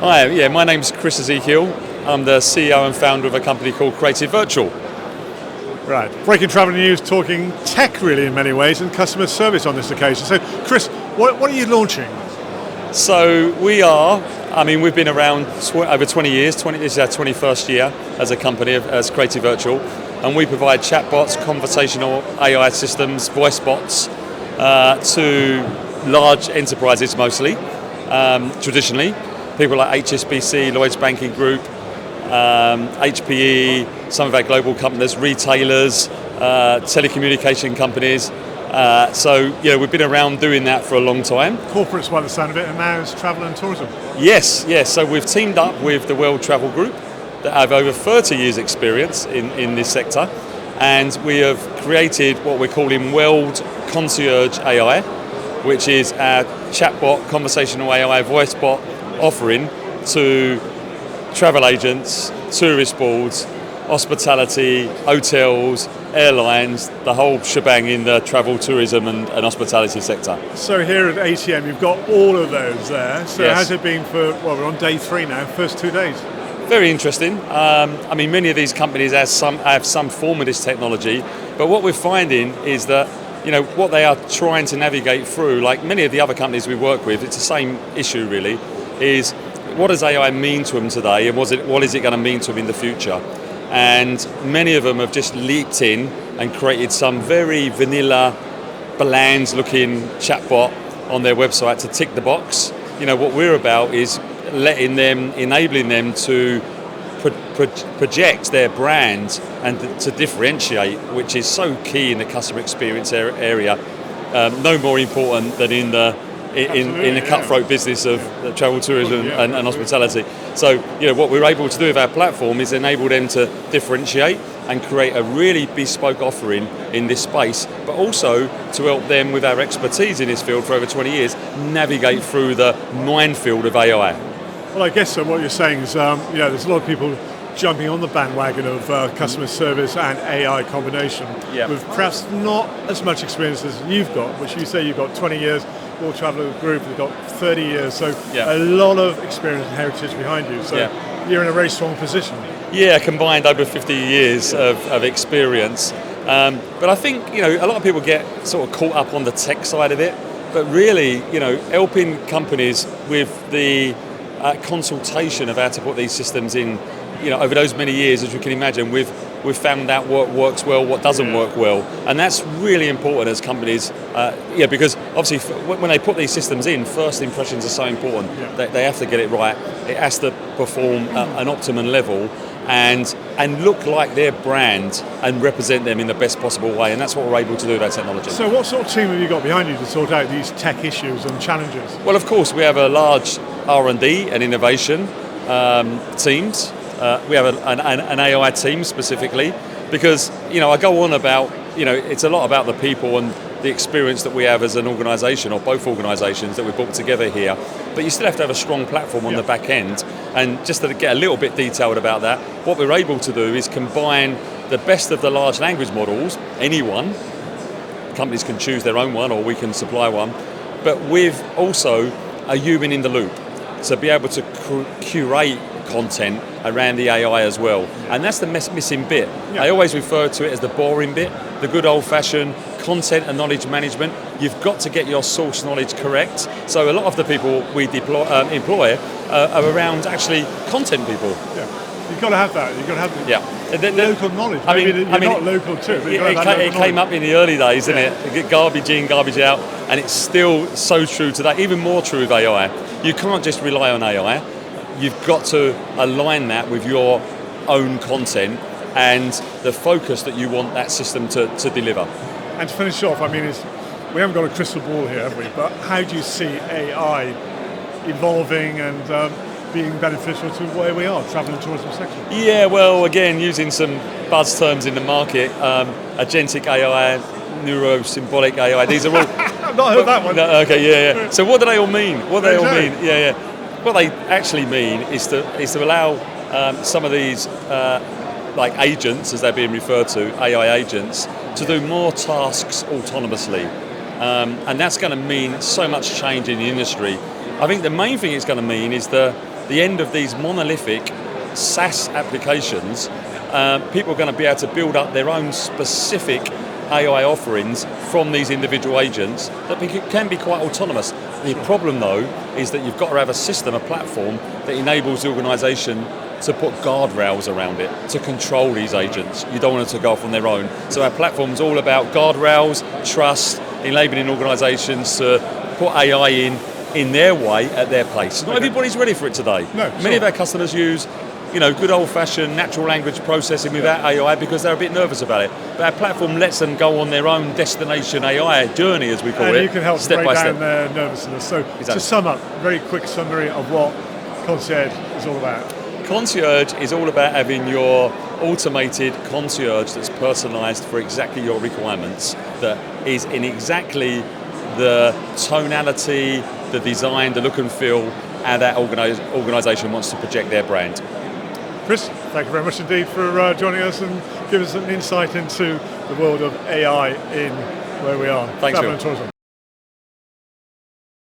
Hi, yeah, my name's Chris Ezekiel. I'm the CEO and founder of a company called Creative Virtual. Right, breaking travel news, talking tech really in many ways, and customer service on this occasion. So, Chris, what are you launching? So we've been around over 20 years. This is our 21st year as a company, as Creative Virtual, and we provide chatbots, conversational AI systems, voice bots to large enterprises mostly, traditionally. People like HSBC, Lloyds Banking Group, HPE, some of our global companies, retailers, telecommunication companies. We've been around doing that for a long time. Corporates by the sound of it, and now it's travel and tourism. Yes. So we've teamed up with the World Travel Group that have over 30 years experience in this sector, and we have created what we're calling World Concierge AI, which is our chatbot, conversational AI voice bot offering to travel agents, tourist boards, hospitality, hotels, airlines, the whole shebang in the travel, tourism and hospitality sector. So here at ATM, you've got all of those there. So Yes. how's it been we're on day 3 now, first 2 days? Very interesting. Many of these companies have some form of this technology, but what we're finding is that what they are trying to navigate through, like many of the other companies we work with, it's the same issue really, is what does AI mean to them today, and what is it going to mean to them in the future? And many of them have just leaped in and created some very vanilla, bland-looking chatbot on their website to tick the box. What we're about is enabling them to project their brand and to differentiate, which is so key in the customer experience area. No more important than in the cutthroat business of travel, tourism and hospitality. So, what we're able to do with our platform is enable them to differentiate and create a really bespoke offering in this space, but also to help them with our expertise in this field for over 20 years, navigate through the minefield of AI. Well, I guess what you're saying is, there's a lot of people jumping on the bandwagon of customer service and AI combination, with perhaps not as much experience as you've got, which you say you've got 20 years. World Travel Group has got 30 years, so a lot of experience and heritage behind you. So you're in a very strong position. Yeah, combined over 50 years of experience. But I think a lot of people get sort of caught up on the tech side of it, but really helping companies with the consultation of how to put these systems in. Over those many years, as you can imagine, we've found out what works well, what doesn't work well, and that's really important as companies. Because obviously, when they put these systems in, first impressions are so important. They have to get it right. It has to perform an optimum level and look like their brand and represent them in the best possible way, and that's what we're able to do with our technology. So, what sort of team have you got behind you to sort out these tech issues and challenges? Well, of course, we have a large R&D and innovation teams. We have an AI team specifically because, I go on about, it's a lot about the people and the experience that we have as an organisation, or both organisations that we brought together here. But you still have to have a strong platform on the back end. And just to get a little bit detailed about that, what we're able to do is combine the best of the large language models, companies can choose their own one or we can supply one, but with also a human in the loop. So be able to curate content around the AI as well, and that's the missing bit. I always refer to it as the boring bit, the good old-fashioned content and knowledge management. You've got to get your source knowledge correct. So a lot of the people we employ are around actually content people. You've got to have that. You've got to have the local knowledge. You're not local too. But it came up in the early days, didn't it? Get garbage in, garbage out, and it's still so true today. Even more true with AI. You can't just rely on AI. You've got to align that with your own content and the focus that you want that system to deliver. And to finish off, we haven't got a crystal ball here, have we? But how do you see AI evolving and being beneficial to where we are, travel and tourism sector? Yeah, well, again, using some buzz terms in the market, agentic AI, neurosymbolic AI, these are all... I've not heard that one. No, okay, yeah. So what do they all mean? What they actually mean is to allow some of these like agents, as they're being referred to, AI agents, to do more tasks autonomously. And that's going to mean so much change in the industry. I think the main thing it's going to mean is the the end of these monolithic SaaS applications, people are going to be able to build up their own specific AI offerings from these individual agents that can be quite autonomous. The problem, though, is that you've got to have a system, a platform that enables the organisation to put guardrails around it, to control these agents. You don't want them to go off on their own. So our platform's all about guardrails, trust, enabling organisations to put AI in their way, at their pace. Not everybody's ready for it today. No, Many of our customers use good old-fashioned natural language processing without AI because they're a bit nervous about it. But our platform lets them go on their own destination AI journey, as we call it. And you can help step break by down step. their nervousness. So Exactly. to sum up, very quick summary of what Concierge is all about. Concierge is all about having your automated concierge that's personalised for exactly your requirements, that is in exactly the tonality, the design, the look and feel, how that organisation wants to project their brand. Chris, thank you very much indeed for joining us and giving us an insight into the world of AI in where we are. Thanks, Travel Phil. and tourism.